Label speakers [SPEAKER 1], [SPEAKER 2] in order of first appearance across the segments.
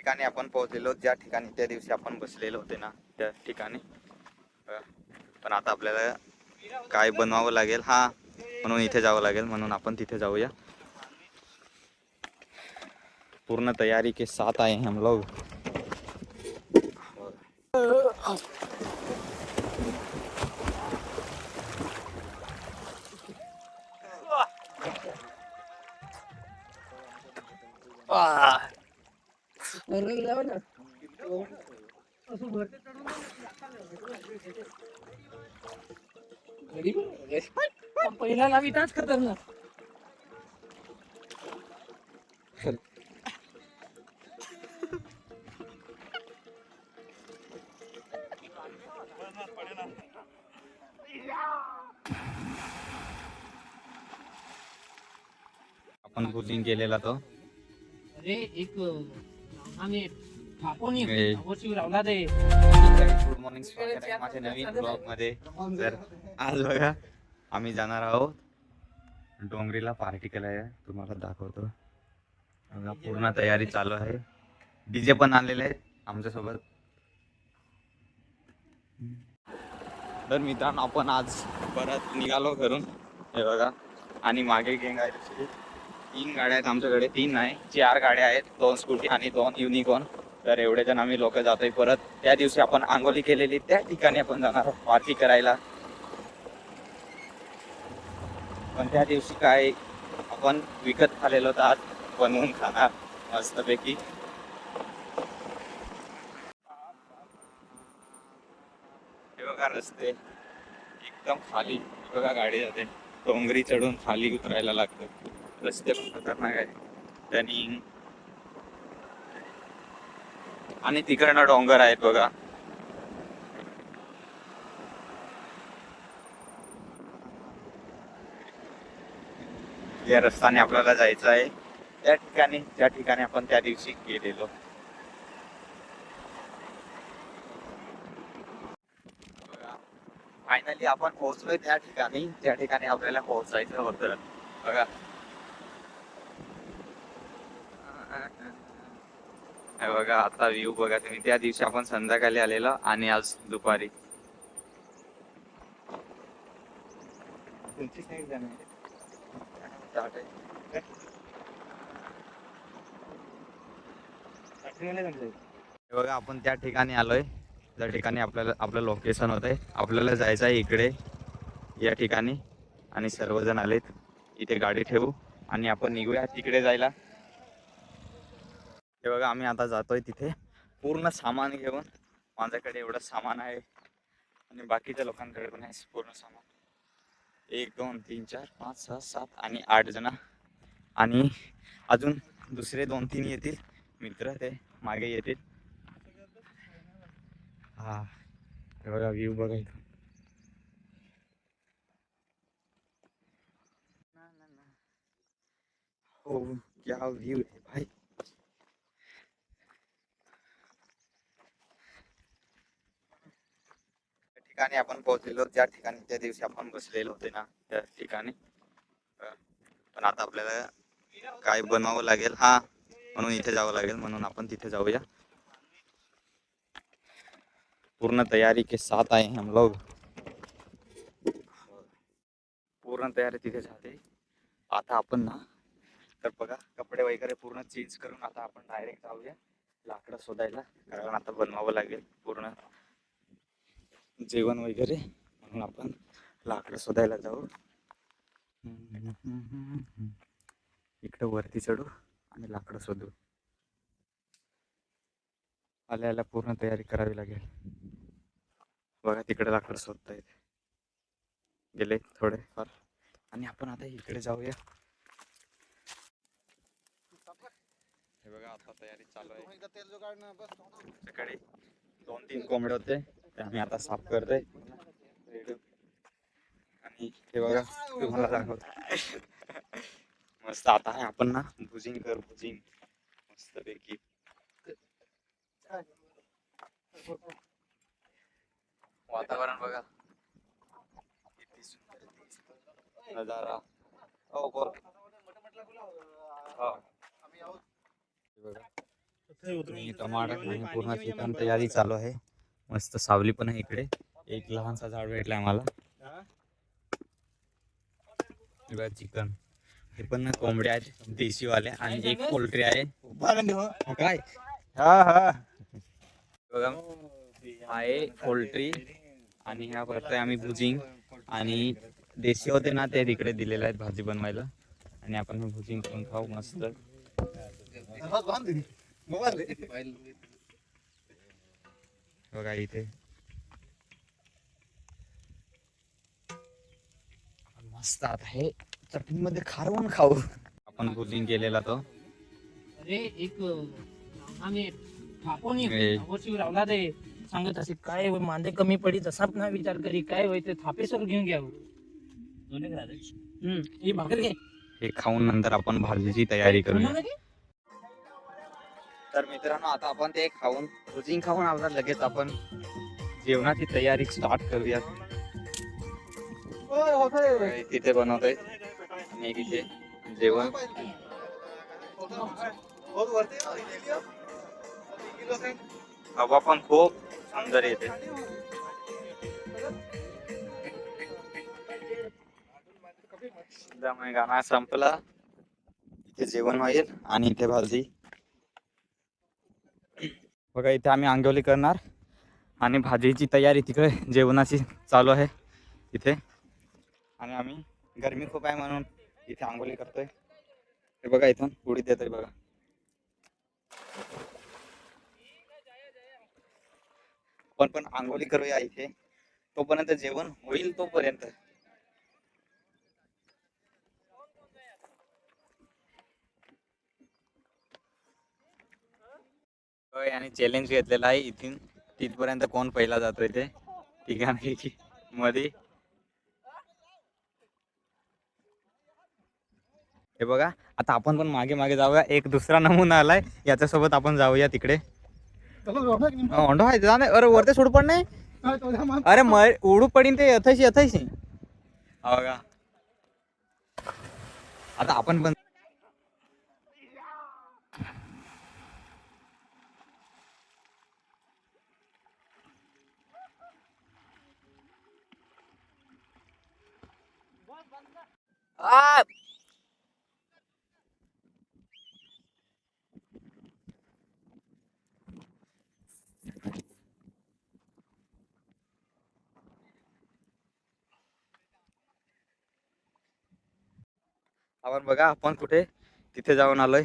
[SPEAKER 1] ठिकाणी आपण पोहोचलेलो, ज्या ठिकाणी त्या दिवशी आपण बसलेलो होते ना त्या ठिकाणी. पण आता आपल्याला काय बनवावं लागेल हा, म्हणून इथे जावं लागेल, म्हणून आपण तिथे जाऊया. पूर्ण तैयारी के साथ आए हैं हम लोग.
[SPEAKER 2] पहिला लावी ताच खतरनाक.
[SPEAKER 1] आपण बुकिंग केलेला तो.
[SPEAKER 2] अरे एक आम्ही ठाकोनी लावला ते.
[SPEAKER 1] गुड मॉर्निंग, स्वागत आहे माझ्या नवीन ब्लॉग मध्ये. तर आज बघा आम्ही जाणार आहोत डोंगरीला, पार्टी करायला. तुम्हाला दाखवतो. पूर्ण तयारी चालू आहे. डीजे पण आलेले आहेत आमच्यासोबत. तर मित्रांनो आपण आज परत निघालो घरून. हे बघा, आणि मागे गँग आहे तशी 3 गाड्या आहेत आमच्याकडे. 3 नाही 4 गाड्या आहेत, 2 स्कूटी आणि 2 युनिकॉर्न. तर एवढे जण आम्ही लोक जातोय परत. त्या दिवशी आपण आंघोळी केलेली त्या ठिकाणी आपण जाणार आहोत पार्टी करायला. पण त्या दिवशी काय आपण विकत खाल्लेलो तर आज बनवून खाणार मस्तपैकी. हे बघा रस्ते एकदम खाली, बघा गाडी जाते. डोंगरी चढून खाली उतरायला लागतं. रस्ते पण खतरनाक आहे. टर्निंग आणि तिकडनं डोंगर आहेत बघा. या रस्त्याने आपल्याला जायचं आहे त्या ठिकाणी ज्या ठिकाणी आपण त्या दिवशी गेलेलो. फायनली आपण पोहोचलोय त्या ठिकाणी ज्या ठिकाणी आपल्याला पोहोचायचं होतं. बघा हे बघा आता व्ह्यू बघा तुम्ही. त्या दिवशी आपण संध्याकाळी आलेलो आणि आज दुपारी. बघा आपण त्या ठिकाणी आलोय त्या ठिकाणी आपल्याला आपलं लोकेशन होतंय. आपल्याला जायचं आहे इकडे या ठिकाणी, आणि सर्वजण आलेत. इथे गाडी ठेवू आणि आपण निघूया तिकडे जायला. हे बघा आम्ही आता जातोय तिथे पूर्ण सामान घेऊन. माझ्याकडे एवढं सामान आहे आणि बाकीच्या लोकांकडे पण आहे पूर्ण सामान. 1 2 3 4 5 6 7 आणि 8 जण, आणि अजून दुसरे 2 3 येतील मित्र, ते मागे येतील. हा हे बघा व्ह्यू बघा इथं. हो क्या व्ह्यू आहे भाई. ठिकाणी आपण पोहोचलेलो ज्या ठिकाणी त्या दिवशी आपण बसलेलो होते ना त्या ठिकाणी. पण आता आपल्याला काय बनवावं लागेल हा, म्हणून इथे जावं लागेल, म्हणून आपण तिथे जाऊया. पूर्ण तैयारी के साथ आए हैं हम लोग. पूर्ण तयारी तिथे झाली. आता आपण ना तर बघा कपडे वगैरे पूर्ण चेंज करून आता आपण डायरेक्ट जाऊया लाकडं शोधायला. कारण आता बनवावं लागेल पूर्ण जेवण वगैरे, म्हणून आपण लाकडं शोधायला जाऊ. इकडं वरती चढू आणि लाकडं शोधू. आल्याला पूर्ण तयारी करावी लागेल. बघा तिकडे लाकडं शोधता येते गेले थोडे फार, आणि आपण आता इकडे जाऊया. हे बघा आता तयारी चालू आहे. सकाळी 2 3 कोंबडे होते ते आम्ही आता साफ करतोय. आणि हे बघा तुम्हाला दाखवतो मस्त. आता आहे आपण ना भुजिंग कर, भुजिंग मस्त पैकी. वातावरण बघा किती सुंदर नजारा. हो बोल. हा बघा आणि टमाटर आणि पूर्ण चिकन तयारी चालू आहे. मस्त सावली पण आहे इकडे. एक लहानसा झाड भेटलाय आम्हाला. चिकन हे पण कोंबड्या आहेत देशीवाले आणि एक पोल्ट्री आहे. काय बघा आहे पोल्ट्री आणि ह्या करतोय आम्ही भुजिंग आणि देशी होते ना ते तिकडे दिलेले आहेत भाजी बनवायला आणि आपण भुजिंग करून खाऊ मस्त. बघा इथे मस्त आता हे चटणी मध्ये खारवून खाऊ. आपण भुजिंग केलेला तो.
[SPEAKER 2] अरे एक आम्ही थापोनी
[SPEAKER 1] ए.
[SPEAKER 2] आवडची रावला दे सांगत असे काय होय, मांदे कमी पडी तसाच ना विचार करी काय होय ते थापेसर घेऊन घ्यावं. ही भाकर घे.
[SPEAKER 1] हे खाऊन नंतर आपण भाजीची तयारी करूया. तर मित्रांनो आता आपण ते खाऊन भुजिंग खाऊन आला लगेच आपण जेवणाची तयारी स्टार्ट करूया. तिथे बनवतोय आणि तिथे जेवण. हवा पण खूप सुंदर येते. त्यामुळे गाणं संपला. इथे जेवण होईल आणि इथे भाजी. बघा इथे आम्ही आंघोळी करणार आणि भाजीची तयारी तिकडे जेवणाची चालू आहे इथे. आणि आम्ही गरमी खूप आहे म्हणून इथे आंघोळी करतोय. हे बघा इथून उडीत देतोय बघा. पण आंघोळी करूया इथे तोपर्यंत जेवण होईल तोपर्यंत. आणि चॅलेंज घेतलेला आहे इथून तिथपर्यंत कोण पहिला जातोय ते तिघांपैकी मध्ये. हे बघा आता आपण पण मागे मागे जाऊया. एक दुसरा नमुना आलाय याच्यासोबत आपण जाऊया तिकडे. होंडो आहे जा. अरे वरते सोड पण नाही. अरे उडू पडीन ते यथैशी यथैशी. बघा आता आपण पण आपण बघा आपण कुठे तिथे जाऊन आलोय.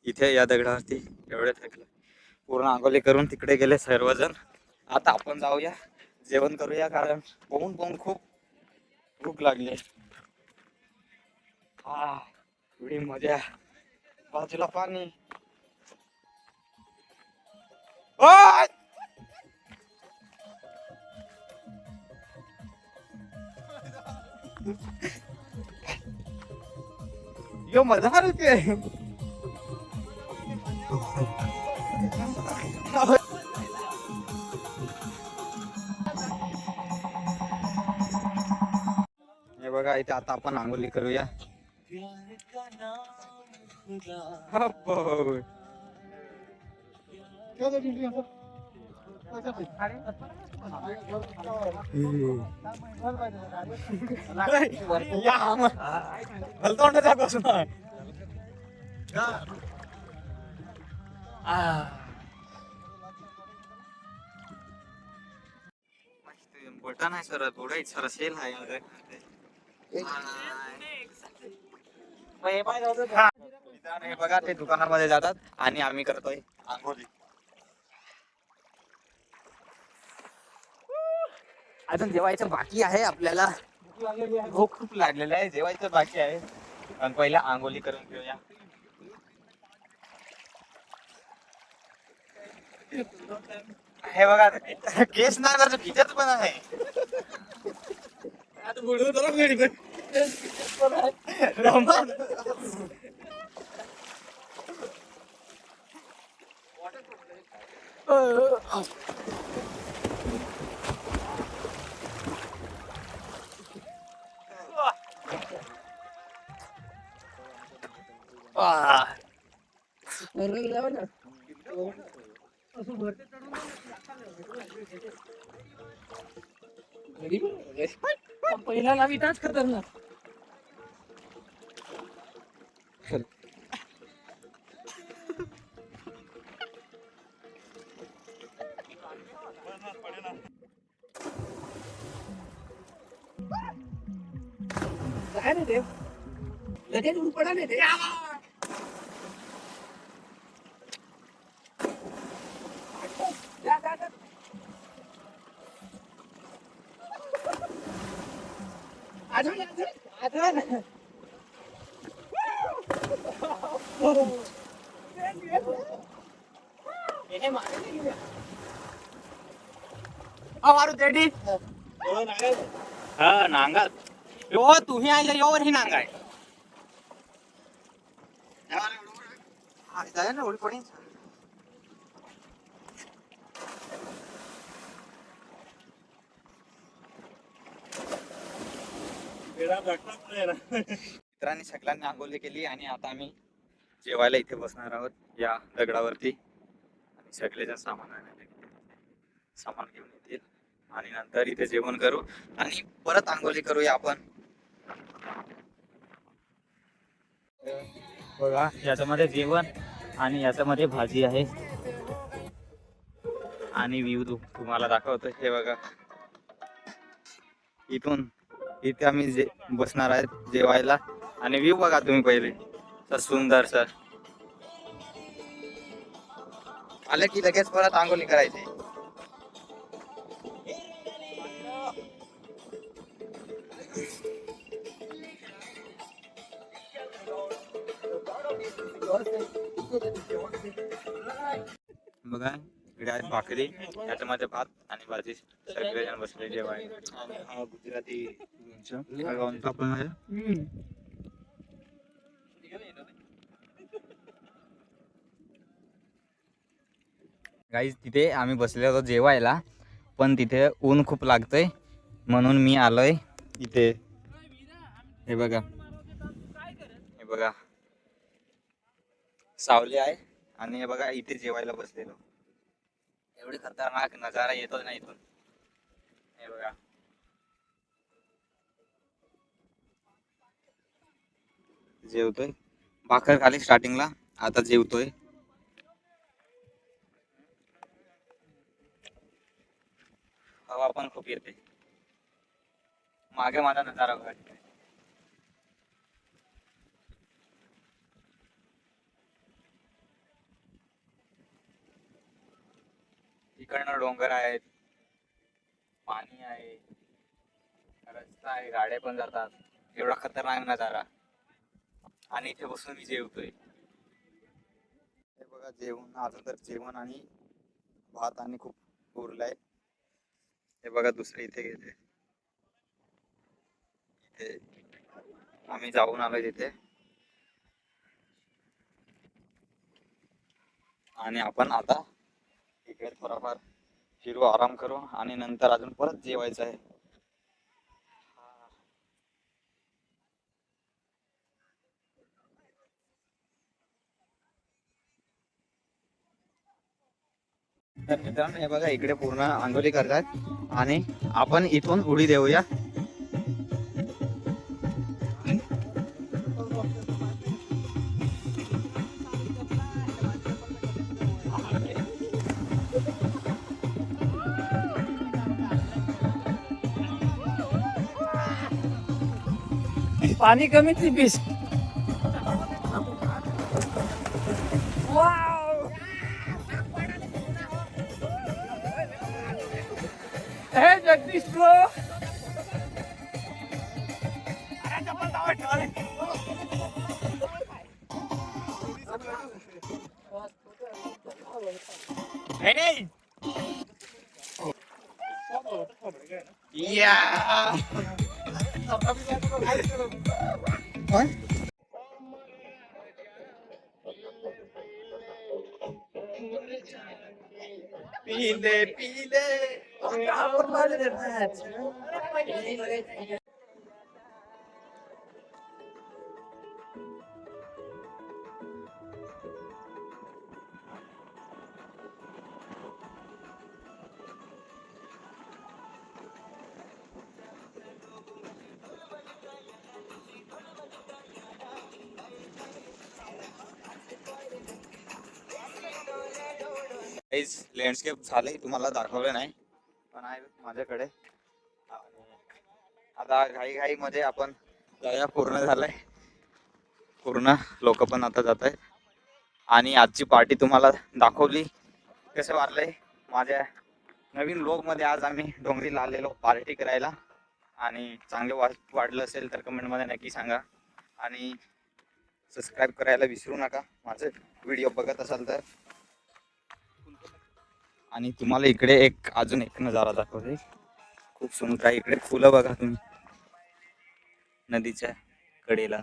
[SPEAKER 1] इथे या दगडावरती एवढे थकले पूर्ण आंघोळी करून तिकडे गेले सर्वजण. आता आपण जाऊया जेवण करूया कारण पोहून पोहून खूप भूक लागली. एवढी मजा. बाजूला पाणी. यो मजा आली. हे बघा इथे आता आपण आंघोळी करूया. बोटा नाही सर थोडा सर सेल आहे. बघा ते दुकानामध्ये जातात आणि आम्ही करतोय आंघोळी. अजून जेवायचं बाकी आहे आपल्याला. भूक खूप लागलेली आहे. जेवायचं बाकी आहे पण पहिला आंघोळी करून घेऊया. हे बघा केस नाही तर खिचत पण आहे.
[SPEAKER 2] पहिला लाविताच खतरनाक. काय रे देव, लगेच उड पडा रे देव. जा, जा, जा. आठवण, आठवण, आठवण. हे मारे.
[SPEAKER 1] मारू तेडी हा नांगाल यो तुम्ही आले योवर ही नांगाय जाय ना उडी पडी मित्रांनी सगळ्यांनी आंघोळी केली आणि आता आम्ही जेवायला इथे बसणार आहोत या दगडावरती आणि सगळेजण सामान घेऊन येतील आणि नंतर इथे जेवण करू आणि परत आंघोळी करूया आपण. बघा याच्यामध्ये जेवण आणि याच्यामध्ये भाजी आहे आणि व्ह्यू तुम्हाला दाखवतो. हे बघा इथून इथे आम्ही बसणार आहेत जेवायला आणि व्ह्यू बघा तुम्ही पहिले तर सुंदर सर आले की लगेच परत आंघोळी करायची. बघा इकडे आहेत भाकरी याच्यामध्ये भात आणि भाजी सगळेजण बसले जेवायला आणि हा गुजराती लोणचं पण आहे. गाईज तिथे आम्ही बसले होतो जेवायला पण तिथे ऊन खूप लागतंय म्हणून मी आलोय इथे. हे बघा हे बघा सावली आहे आणि हे बघा इथे जेवायला बसलेलो. एवढी खतरनाक नजारा येतो ना इथून. हे बघा जेवतोय भाकर खाली स्टार्टिंगला आता जेवतोय. हवा पण खूप येते मागे माझा नजारा बघा. इकडनं डोंगर आहेत पाणी आहे रस्ता आहे गाड्या पण जातात एवढा खतरनाक नजारा आणि इथे बसून मी जेवतोय. हे बघा जेवण आता तर जेवण आणि भात आणि खूप उरलाय. हे बघा दुसरे इथे गेले इथे आम्ही जाऊन आलोय तिथे आणि आपण आता इकडे थोडाफार फिरू आराम करू आणि नंतर अजून परत जेवायचं आहे. तर मित्रांनो हे बघा इकडे पूर्ण आंघोळी करतात आणि आपण इथून उडी देऊया.
[SPEAKER 2] पाणी कमीच पीस. हे जगदीश ब्रो
[SPEAKER 1] पीले पीले काहीच लँडस्केप झालंय तुम्हाला दाखवलं नाही, पण आहे माझ्याकडे. आणि आता घाई मध्ये आपण जाऊया. पूर्ण झालंय, पूर्ण लोक पण आता जात आहेत. आणि आजची पार्टी तुम्हाला दाखवली. कसं वाटलंय माझ्या नवीन ब्लॉग मध्ये. आज आम्ही डोंगरीला आलेलो पार्टी करायला. आणि चांगलं वाटलं असेल तर कमेंट मध्ये नक्की सांगा. आणि सबस्क्राईब करायला विसरू नका माझे व्हिडिओ बघत असाल तर. आणि तुम्हाला इकडे अजून एक नजारा दाखवते. खूप सुंदर आहे इकडे. फुलं बघा तुम्ही नदीच्या कडेला.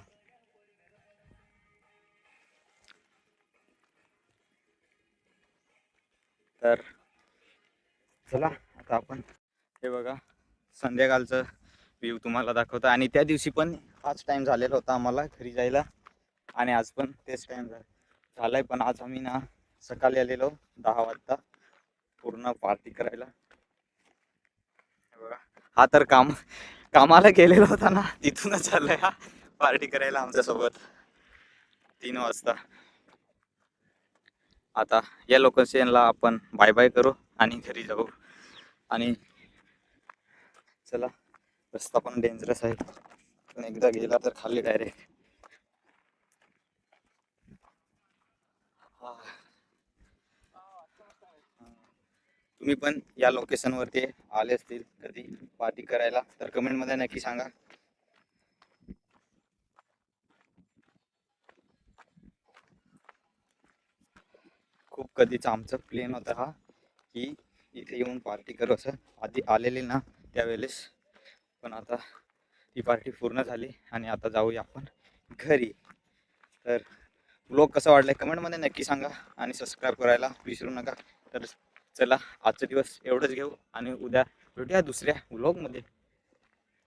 [SPEAKER 1] तर चला आता आपण हे बघा संध्याकाळचं व्ह्यू तुम्हाला दाखवतो. आणि त्या दिवशी पण हाच टाइम झालेला होता आम्हाला घरी जायला, आणि आज पण तेच टाइम झालाय. पण आज आम्ही ना सकाळी आलेलो 10 वाजता पूर्ण पार्टी करायला. हे बघा, हा तर कामाला गेलेला होता ना, तिथूनच चाललाय हा पार्टी करायला आमच्यासोबत 3 वाजता. आता या लोकेशनला आपण बाय बाय करू आणि घरी जाऊ. आणि चला, रस्ता पण डेंजरस आहे, पण एकदा गेला तर खाली डायरेक्ट. तुम्ही पण या लोकेशनवरती आले असतील कधी पार्टी करायला तर कमेंट मध्ये नक्की सांगा. खूप कधीच आमचं प्लॅन होता हा की इथे येऊन पार्टी करू असं. आधी आलेली ना त्यावेळेस, पण आता ती पार्टी पूर्ण झाली आणि आता जाऊया आपण घरी. तर व्लॉग कसा वाटलाय कमेंटमध्ये नक्की सांगा आणि सबस्क्राईब करायला विसरू नका. तर चला, आजचा दिवस एवढंच घेऊ आणि उद्या भेटूया दुसऱ्या व्लॉगमध्ये.